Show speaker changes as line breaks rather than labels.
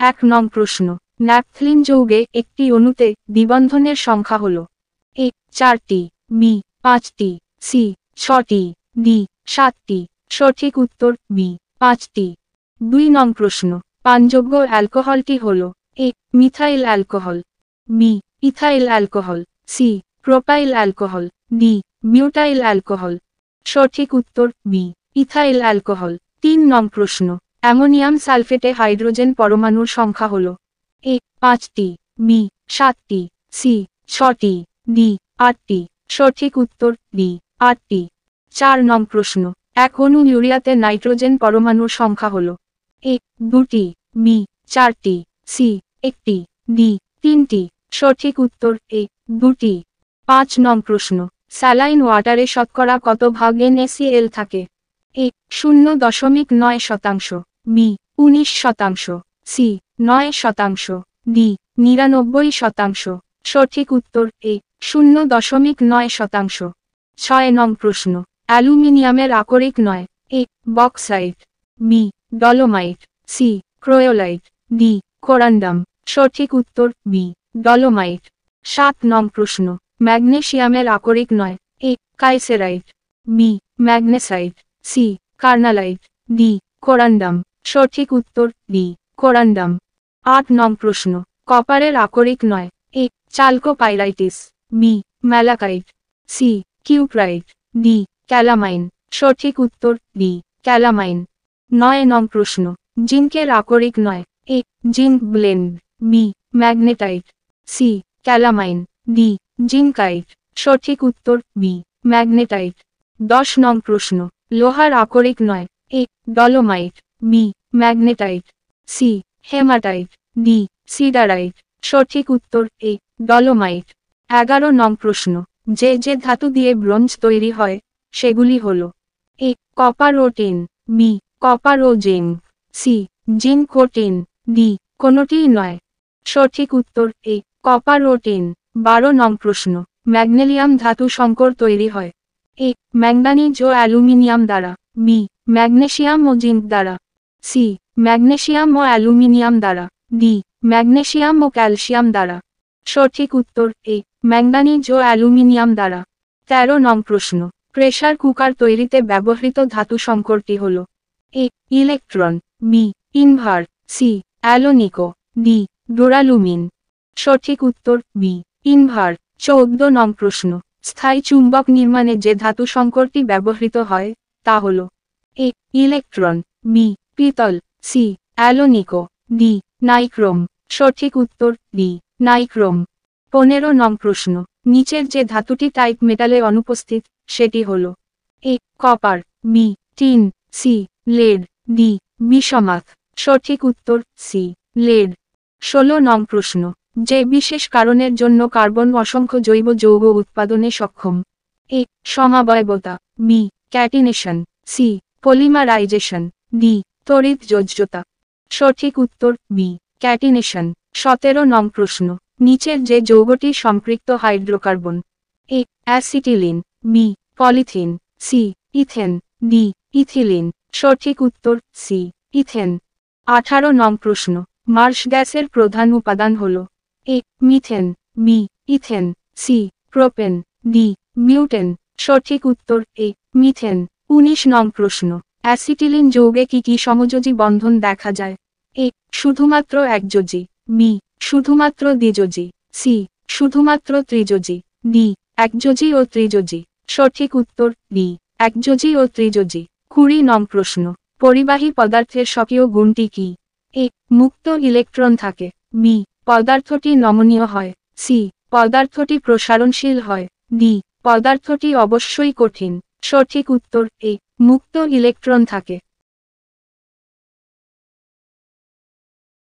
1 নং প্রশ্ন, ন্যাপথলিন যৌগে একটি অণুতে দ্বিবন্ধনের সংখ্যা হল এ 4টি, বি 5টি, সি 6টি, ডি 7টি। সঠিক উত্তর বি 5টি। 2 নং প্রশ্ন, পানযোগ্য অ্যালকোহলটি হল A methyl alcohol, B ethyl alcohol, C propyl alcohol, D butyl alcohol. সঠিক উত্তর বি ইথাইল অ্যালকোহল। 3 নং প্রশ্ন, অ্যামোনিয়াম সালফেটে হাইড্রোজেন পরমাণুর সংখ্যা হল এ 5টি, বি 7টি, সি 6টি, ডি 8টি। সঠিক উত্তর ডি 8টি। 4 নং প্রশ্ন, এক অণু ইউরিয়াতে নাইট্রোজেন পরমাণুর সংখ্যা হল এ 2টি, বি 4টি, সি 1টি, ডি 3টি। সঠিক উত্তর এ 2টি। 5 নং প্রশ্ন, স্যালাইন ওয়াটারে শতকরা কত ভাগ NaCl থাকে? এ 0.9%, বি 19%, সি 9%, ডি 99%। সঠিক উত্তর এ 0.9%। 6 নং প্রশ্ন, অ্যালুমিনিয়ামের আকরিক নয় A bauxite, B dolomite, C cryolite, D corundum. সঠিক উত্তর বি ডলোমাইট। 7 নং প্রশ্ন, ম্যাগনেসিয়ামের আকরিক নয় A kieserite, B magnesite, C carnallite, D corundum. সঠিক উত্তর ডি কোরান্ডাম। 8 নং প্রশ্ন, কপারের আকরিক নয় A chalcopyrites, B malachite, C cuprite, D calamine. সঠিক উত্তর ডি ক্যালামাইন। 9 নং প্রশ্ন, জিঙ্কের আকরিক নয় A zinc blende, B magnetite, C calamine, D zincite. সঠিক উত্তর বি ম্যাগনেটাইট। 10 নং প্রশ্ন, লোহার আকরিক নয় A dolomite, B magnetite, C hematite, D siderite. সঠিক উত্তর এ ডলোমাইট। 11 নং প্রশ্ন, যে যে ধাতু দিয়ে ব্রোঞ্জ তৈরি হয় সেগুলি হল A copper O tin, B copper O zinc, C zinc O tin, D কোনোটিই নয়। সঠিক উত্তর এ কপার ও টিন। 12 নং প্রশ্ন, ম্যাগনেলিয়াম ধাতু সংকর তৈরি হয় এ ম্যাঙ্গানিজ ও অ্যালুমিনিয়াম দ্বারা, বি ম্যাগনেসিয়াম ও জিঙ্ক দ্বারা, সি ম্যাগনেসিয়াম ও অ্যালুমিনিয়াম দ্বারা, ডি ম্যাগনেসিয়াম ও ক্যালসিয়াম দ্বারা। সঠিক উত্তর এ ম্যাঙ্গানিজ ও অ্যালুমিনিয়াম দ্বারা। 13 নং প্রশ্ন, প্রেসার কুকার তৈরিতে ব্যবহৃত ধাতু সংকরটি হল এ electron, B ইনভার, C অ্যালোনিকো, D duralumin. সঠিক উত্তর বি ইনভার। 14 নং প্রশ্ন, স্থায়ী চুম্বক নির্মাণে যে ধাতু সংকরটি ব্যবহৃত হয় তা হল এ ইলেকট্রন, বি পিতল, সি অ্যালোনিকো, ডি নাইক্রোম। সঠিক উত্তর ডি নাইক্রোম। 15 নং প্রশ্ন, নিচের যে ধাতুটি টাইপ মেটালে অনুপস্থিত সেটি হল A copper, B tin, C lead, D bismuth. সঠিক উত্তর সি লেড। 16 নং প্রশ্ন, যে বিশেষ কারণের জন্য কার্বন অসংখ্য জৈব যৌগ উৎপাদনে সক্ষম এ সমাবয়বতা, B catenation, C polymerization, D তড়িৎ যোজ্যতা। সঠিক উত্তর বি ক্যাটিনেশন। 17 নং প্রশ্ন, নিচের যে যৌগটি সম্পৃক্ত hydrocarbon A acetylene, B polythene, C ethane, D ethylene. সঠিক উত্তর সি ইথেন। 18 নং প্রশ্ন, মার্শ গ্যাসের প্রধান উপাদান হল A methane, B ethane, C propane, D butane. সঠিক উত্তর এ মিথেন। 19 নং প্রশ্ন, অ্যাসিটিলিন যৌগে কি কি সমযোজী বন্ধন দেখা যায়? এ শুধুমাত্র একযোজী, বি শুধুমাত্র দ্বিযোজী, সি শুধুমাত্র ত্রিযোজী, ডি একযোজী ও ত্রিযোজী। সঠিক উত্তর ডি একযোজী ও ত্রিযোজী। 20 নং প্রশ্ন, পরিবাহী পদার্থের স্বকীয় গুণটি কি? এ মুক্ত ইলেকট্রন থাকে, বি পদার্থটি নমনীয় হয়, সি পদার্থটি প্রসারণশীল হয়, ডি পদার্থটি অবশ্যই কঠিন। সঠিক উত্তর এ মুক্ত ইলেকট্রন থাকে।